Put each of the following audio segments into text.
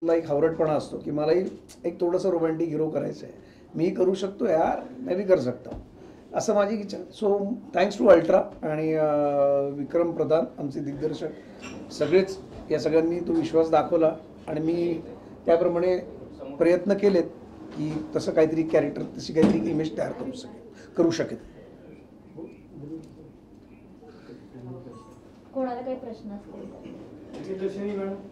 मला एक हावरटपणा असतो की मलाही एक थोडंसं रोमॅन्टिक हिरो करायचं आहे. मी करू शकतो यार, मैं भी कर सकता हूँ, असं माझी इच्छा. सो थँक्स टू अल्ट्रा आणि विक्रम प्रधान आमचे दिग्दर्शक सगळेच, या सगळ्यांनी तो विश्वास दाखवला आणि मी त्याप्रमाणे प्रयत्न केलेत की तसं काहीतरी कॅरेक्टर, तशी काहीतरी इमेज तयार करू शकेल. कोणाला काही प्रश्न असतील?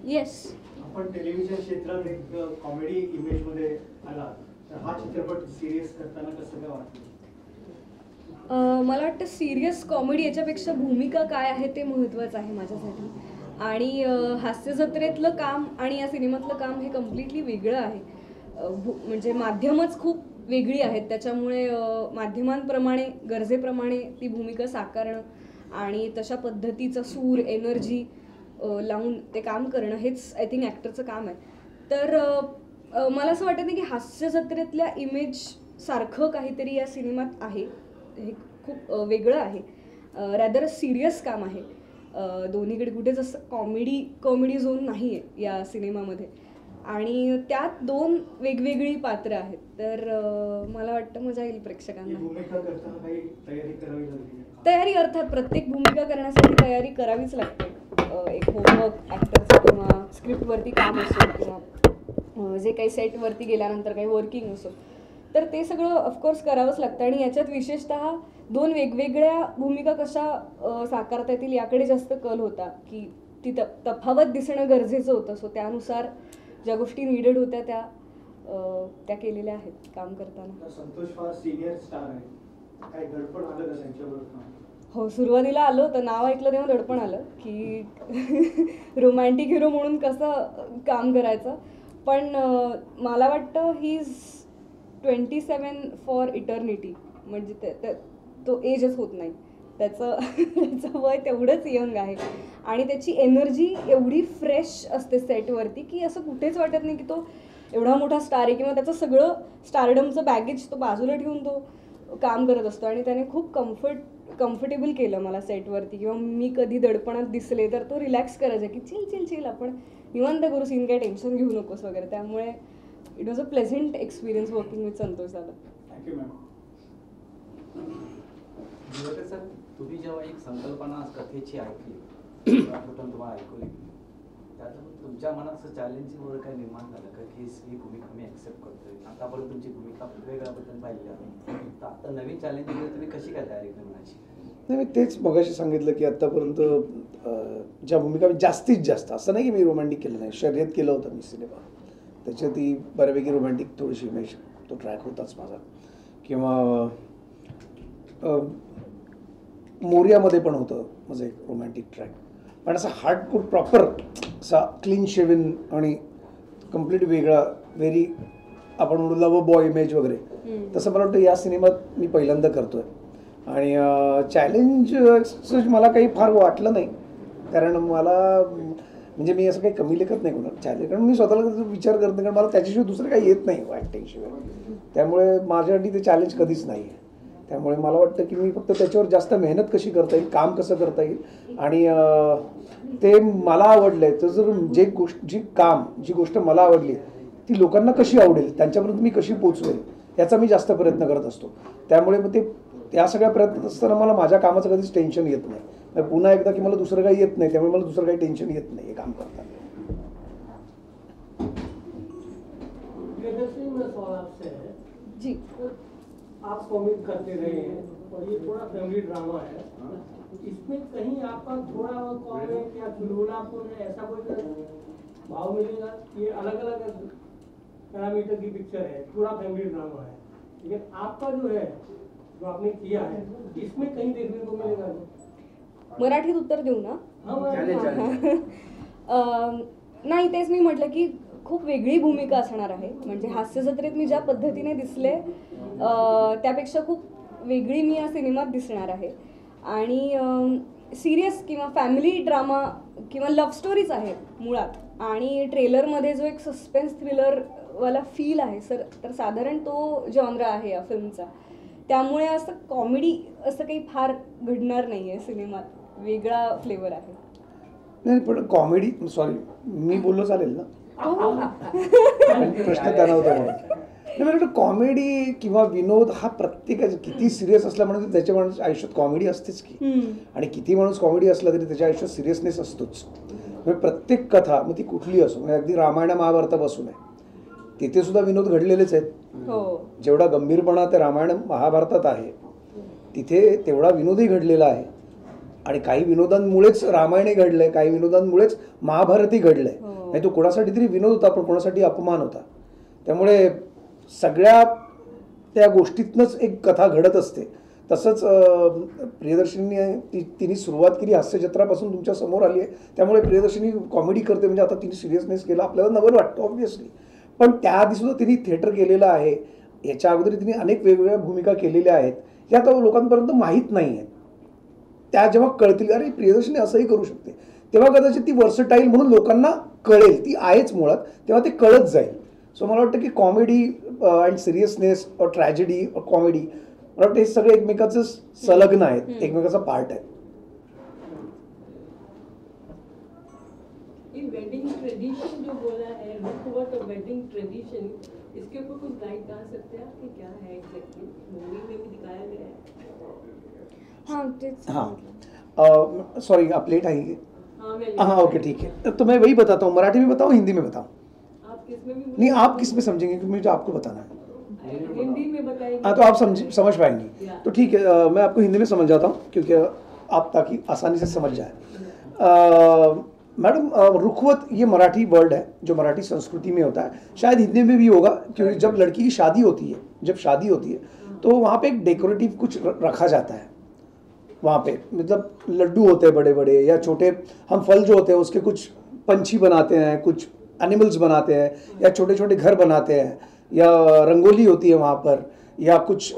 येस, आपण टेलिव्हिजन क्षेत्रात एक कॉमेडी इमेज मध्ये आला, तर हा चित्रपट सिरियस करताना कसं काय वाटतं? मला वाटतं सिरियस कॉमेडी याच्यापेक्षा भूमिका काय आहे ते महत्त्वाचं आहे माझ्यासाठी. आणि हास्य जत्रेतलं काम आणि या सिनेमातलं काम हे कम्प्लिटली वेगळं आहे. म्हणजे माध्यमच खूप वेगळी आहेत, त्याच्यामुळे माध्यमांप्रमाणे गरजेप्रमाणे ती भूमिका साकारणं आणि तशा पद्धतीचा सूर, एनर्जी लावून ते काम करणं हेच आय थिंक ॲक्टरचं काम आहे. तर मला असं वाटत नाही की हास्य जत्रेतल्या इमेज सारखं काहीतरी या सिनेमात आहे. हे खूप वेगळं आहे, रॅदर सिरियस काम आहे. दोन्हीकडे कुठेच असं कॉमेडी झोन नाही आहे या सिनेमामध्ये. आणि त्यात दोन वेगवेगळी पात्रं आहेत. तर मला वाटतं मजा येईल प्रेक्षकांना. भूमिका करताना काही तयारी करावी लागली? तयारी अर्थात प्रत्येक भूमिका करण्यासाठी तयारी करावीच लागते. एक होमवर्क ॲक्टरचं किंवा स्क्रिप्टवरती काम असो किंवा जे काही सेटवरती गेल्यानंतर काही वर्किंग असो, तर ते सगळं ऑफकोर्स करावंच लागतं. आणि याच्यात विशेषतः दोन वेगवेगळ्या भूमिका कशा साकारता येतील याकडे जास्त कल होता की ती तफावत दिसणं गरजेचं होतं. सो त्यानुसार ज्या गोष्टी निडेड होत्या त्या केलेल्या आहेत काम करताना. संतोष फार सिनियर स्टार आहे, काही दडपण आलं का त्यांच्याबरोबर? हो, सुरुवातीला आलं होतं. नाव ऐकलं तेव्हा दडपण आलं की रोमॅन्टिक हिरो म्हणून कसं काम करायचं. पण मला वाटतं ही इज 27 फॉर इटर्निटी. म्हणजे तो एजच होत नाही. त्याचं वय तेवढंच यंग आहे आणि त्याची एनर्जी एवढी फ्रेश असते सेटवरती की असं कुठेच वाटत नाही की तो एवढा मोठा स्टार आहे किंवा त्याचं सगळं स्टारडमचं बॅगेज तो बाजूला ठेवून तो काम करत असतो. आणि त्याने खूप कम्फर्टेबल केलं मला सेटवरती. किंवा मी कधी दडपणात दिसले तर तो रिलॅक्स करायचा की चिल आपण निवांत करू, सीन काही टेन्शन घेऊ नकोस वगैरे. त्यामुळे it was a pleasant experience working with Santosh dada. Thank you ma'am. Sir, तुम्ही जेव्हा एक संकल्पना कथेची ऐकली, तुम्हाला ऐकवली, त्यातून तुमच्या मनात असं चॅलेंजिंग वगैरे काय निर्माण झालं का की ही भूमिका मी ॲक्सेप्ट करतोय? आतापर्यंत तुमची भूमिका वेगवेगळ्याबद्दल पाहिली आहे, तर आता नवीन चॅलेंज तुम्ही कशी काय तयारी करण्याची? नाही, मी तेच मगाशी सांगितलं की आत्तापर्यंत ज्या भूमिका मी जास्तीत जास्त, असं नाही की मी रोमॅन्टिक केलं नाही, शर्यत केलं होतं मी सिनेमा, त्याच्यातही बऱ्यापैकी रोमॅन्टिक थोडीशी इमेज तो ट्रॅक होताच माझा. किंवा मोरियामध्ये पण होतं माझं एक रोमॅन्टिक ट्रॅक. पण असा हार्डकोर प्रॉपर असा क्लीन शेविन आणि कम्प्लीट वेगळा, व्हेरी आपण म्हणू लव बॉय इमेज वगैरे, तसं मला वाटतं या सिनेमात मी पहिल्यांदा करतोय. आणि चॅलेंज मला काही फार वाटलं नाही, कारण मला म्हणजे मी असं काही कमी लेखत नाही कोणाला चॅलेंज, कारण मी स्वतःला विचार करत नाही, कारण मला त्याच्याशिवाय दुसरं काही येत नाही ॲक्टिंगशिवाय. त्यामुळे माझ्यासाठी ते चॅलेंज कधीच नाही आहे. त्यामुळे मला वाटतं की मी फक्त त्याच्यावर जास्त मेहनत कशी करता येईल, काम कसं करता येईल आणि ते मला आवडलं आहे तर जर जी गोष्ट मला आवडली ती लोकांना कशी आवडेल, त्यांच्यापर्यंत मी कशी पोचवेल याचा मी जास्त प्रयत्न करत असतो. त्यामुळे मग त्या सगळ्या प्रयत्नात असताना मला माझ्या कामाचं कधीच टेन्शन येत नाही. पुन्हा एकदा की मला दुसरं काही येत नाही, त्यामुळे मला दुसरं काही टेन्शन येत नाही हे काम करताना. जी, आप कॉमिक करते रहे हैं और ये थोड़ा फैमिली ड्रामा है, इसमें कहीं आपका थोड़ा कॉमिक या चुलबुलापन ऐसा कोई भाव मिलेगा? ये अलग अलग पैरामीटर की पिक्चर है, पूरा फैमिली ड्रामा है, लेकिन आपका जो है, जो आपने किया है, इसमें कहीं देखने को मिलेगा? मराठीत उत्तर देऊ ना? नाही, तेच मी म्हटलं की खूप वेगळी भूमिका असणार आहे. म्हणजे हास्य जत्रेत मी ज्या पद्धतीने दिसले त्यापेक्षा खूप वेगळी मी या सिनेमात दिसणार आहे. आणि सिरियस किंवा फॅमिली ड्रामा किंवा लव्ह स्टोरीज आहेत मुळात. आणि ट्रेलरमध्ये जो एक सस्पेन्स थ्रिलरवाला फील आहे सर, तर साधारण तो जॉनरा आहे या फिल्मचा. त्यामुळे असं कॉमेडी असं काही फार घडणार नाही आहे सिनेमात, वेगळा फ्लेवर आहे. नाही, पण कॉमेडी, सॉरी मी बोललो चालेल ना? प्रश्न त्यांना होता म्हणून नाही, मला वाटतं कॉमेडी किंवा विनोद हा प्रत्येकाचा किती सिरियस असला म्हणून त्याच्या माणूस आयुष्यात कॉमेडी असतेच की, आणि किती माणूस कॉमेडी असला तरी त्याच्या आयुष्यात सिरियसनेस असतोच. म्हणजे प्रत्येक कथा मग ती कुठली असो, म्हणजे अगदी रामायण महाभारतापासून आहे तिथे सुद्धा विनोद घडलेलेच आहेत. जेवढा गंभीरपणा त्या रामायण महाभारतात आहे तिथे तेवढा विनोदही घडलेला आहे. आणि काही विनोदांमुळेच रामायणही घडलंय, काही विनोदांमुळेच महाभारतही घडलंय. नाही तो कोणासाठी तरी विनोद होता पण कोणासाठी अपमान होता. त्यामुळे सगळ्या त्या गोष्टीतनंच एक कथा घडत असते. तसंच प्रियदर्शनीने तिने सुरुवात केली हास्यचित्रापासून तुमच्या समोर आली आहे, त्यामुळे प्रियदर्शनी कॉमेडी करते म्हणजे आता तिने सिरियसनेस केला आपल्याला नवल वाटतं ऑब्व्हियसली. पण त्याआधी सुद्धा तिने थिएटर केलेलं आहे. याच्या अगोदर तिने अनेक वेगवेगळ्या भूमिका केलेल्या आहेत, या आता लोकांपर्यंत माहीत नाही आहेत. त्या जेव्हा कळतील अरे प्रियदर्शनी असंही करू शकते, तेव्हा कदाचित ती वर्सटाईल म्हणून लोकांना कळेल. ती आहेच मुळात, तेव्हा ते कळत जाईल. सो मला वाटतं की कॉमेडी अँड सिरियसनेस और ट्रॅजेडी और कॉमेडी मला वाटतं हे सगळे एकमेकाचं संलग्न आहेत, एकमेकाचा पार्ट आहे. वेडिंग ट्रेडिशन जो बोला है, रुखवत और वेडिंग ट्रेडिशन, इसके ऊपर कुछ गाइड डाल सकते हैं आप कि क्या है एग्जैक्टली, मूवी में भी दिखाया गया है? हाँ सॉरी आप लेट आएंगे. हाँ ओके ठीक है, तो मैं वही बताता हूँ. मराठी में बताऊँ हिंदी में बताऊँ? आप किस में भी नहीं आप किस में समझेंगे क्योंकि मुझे आपको बताना है. हिंदी में बताइए. हाँ तो आप समझ पाएंगी तो ठीक है. मैं आपको हिंदी में समझ जाता हूँ क्योंकि आप ताकि आसानी से समझ जाए. मैडम रुखवत ये मराठी वर्ड है जो मराठी संस्कृति में होता है, शायद हिंदी में भी होगा क्योंकि जब लड़की की शादी होती है, जब शादी होती है तो वहाँ पे एक डेकोरेटिव कुछ रखा जाता है. वहाँ पे मतलब लड्डू होते हैं बड़े बड़े या छोटे, हम फल जो होते हैं उसके कुछ पंछी बनाते हैं, कुछ एनिमल्स बनाते हैं, या छोटे छोटे घर बनाते हैं, या रंगोली होती है वहाँ पर, या कुछ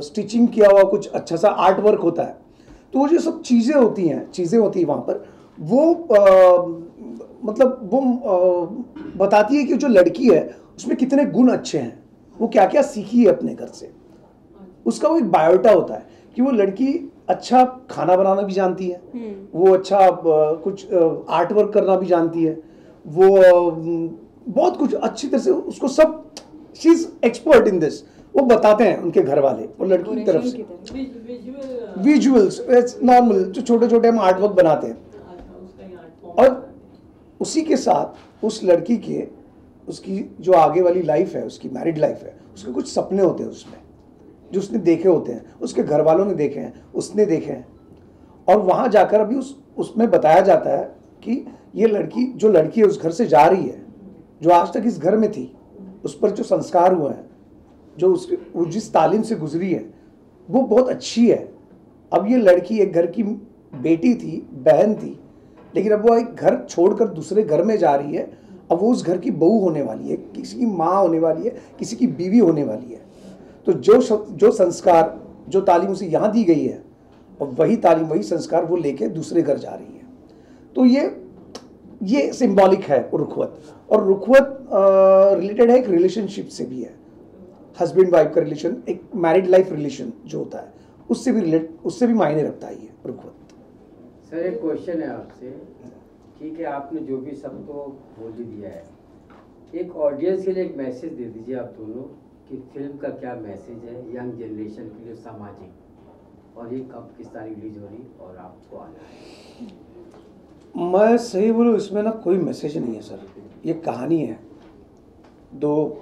स्टिचिंग किया हुआ कुछ अच्छा सा आर्ट वर्क होता है. तो वो जो सब चीज़ें होती हैं वहाँ पर वो मतलब वो बताती है कि जो लड़की है उसमें कितने गुण अच्छे हैं, वो क्या क्या सीखी है अपने घर से. उसका वो एक बायोटा होता है कि वो लड़की अच्छा खाना बनाना भी जानती है, वो अच्छा कुछ आर्ट वर्क करना भी जानती है, वो बहुत कुछ अच्छी तरह से उसको सब, शी इज एक्सपर्ट इन दिस. वो बताते हैं उनके घर वाले और लड़की की तरफ से विजुअल्स नॉर्मल जो छोटे छोटे हम आर्ट वर्क बनाते हैं. और उसी के साथ उस लड़की के उसकी जो आगे वाली लाइफ है, उसकी मैरिड लाइफ है, उसके कुछ सपने होते हैं उसमें जो उसने देखे होते हैं, उसके घर वालों ने देखे हैं, उसने देखे हैं. और वहाँ जाकर अभी उसमें बताया जाता है कि ये लड़की जो लड़की है उस घर से जा रही है, जो आज तक इस घर में थी, उस पर जो संस्कार हुए हैं, जो वो जिस तालीम से गुजरी है वो बहुत अच्छी है. अब ये लड़की एक घर की बेटी थी, बहन थी, लेकिन अब वो एक घर छोड़कर दूसरे घर में जा रही है. अब वो उस घर की बहू होने वाली है, किसी की माँ होने वाली है, किसी की बीवी होने वाली है. तो जो संस्कार जो तालीम उसे यहाँ दी गई है और वही तालीम वही संस्कार वो लेके दूसरे घर जा रही है. तो ये सिंबॉलिक है रुखवत. और रुखवत रिलेटेड है एक रिलेशनशिप से भी है, हस्बैंड वाइफ का रिलेशन, एक मैरिड लाइफ रिलेशन जो होता है उससे भी मायने रखता है ये रुखवत. सर एक क्वेश्चन है आपसे, ठीक है आपने जो भी सबको बोल ही दिया है, एक ऑडियंस के लिए एक मैसेज दे दीजिए आप दोनों कि फिल्म का क्या मैसेज है यंग जनरेशन के लिए सामाजिक, और ये कब किस तारीख रिलीज हो रही और आपको आना है. मैं सही बोलूँ इसमें ना कोई मैसेज नहीं है सर. ये कहानी है दो,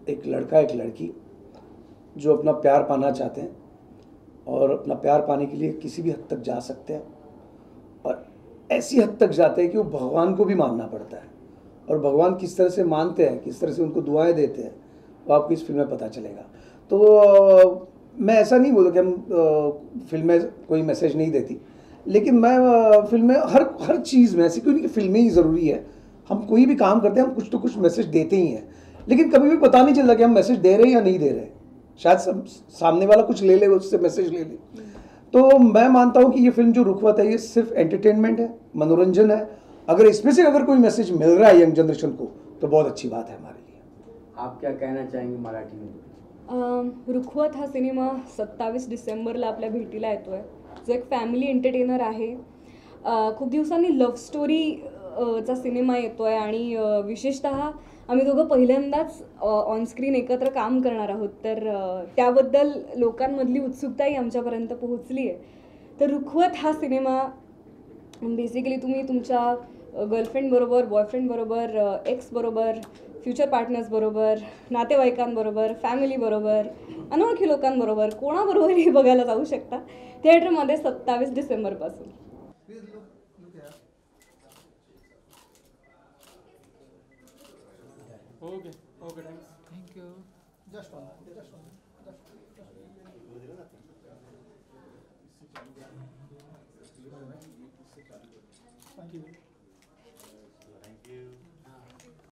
एक लड़का एक लड़की जो अपना प्यार पाना चाहते हैं और अपना प्यार पाने के लिए किसी भी हद तक जा सकते हैं, और ऐसी हद तक जाते हैं कि वो भगवान को भी मानना पड़ता है. और भगवान किस तरह से मानते हैं, किस तरह से उनको दुआएं देते हैं, वो आपको इस फिल्म में पता चलेगा. तो मैं ऐसा नहीं बोलूँ कि हम फिल्म में कोई मैसेज नहीं देती, लेकिन मैं फिल्म में हर चीज़ में, ऐसी क्यों नहीं कि फिल्में ही ज़रूरी है, हम कोई भी काम करते हैं हम कुछ तो कुछ मैसेज देते ही हैं. लेकिन कभी भी पता नहीं चलता कि हम मैसेज दे रहे हैं या नहीं दे रहे. शायद सामने वाला कुछ ले ले, उससे मैसेज ले ले. तो मैं मानता हूँ कि ये फिल्म जो रुखवत है ये सिर्फ एंटरटेनमेंट है, मनोरंजन है. अगर इसमें से अगर कोई मैसेज मिल रहा है यंग जनरेशन को तो बहुत अच्छी बात है हमारे लिए. आप क्या कहना चाहेंगे मराठी में? रुखवत हा सिनेमा 27 डिसेंबरला आपल्या भेटीला येतो आहे, जो एक फॅमिली एंटरटेनर आहे. खूप दिवसांनी लव्ह स्टोरी चा सिनेमा येतो आहे आणि विशेषतः आम्ही दोघं पहिल्यांदाच ऑनस्क्रीन एकत्र काम करणार आहोत, तर त्याबद्दल लोकांमधली उत्सुकताही आमच्यापर्यंत पोहोचली आहे. तर रुखवत हा सिनेमा बेसिकली तुम्ही तुमच्या गर्लफ्रेंडबरोबर, बॉयफ्रेंडबरोबर, एक्सबरोबर, फ्युचर पार्टनर्सबरोबर, नातेवाईकांबरोबर, फॅमिलीबरोबर, अनोळखी लोकांबरोबर, कोणाबरोबरही बघायला जाऊ शकता थिएटरमध्ये 27 डिसेंबरपासून. Okay okay thank you. Just on thank you.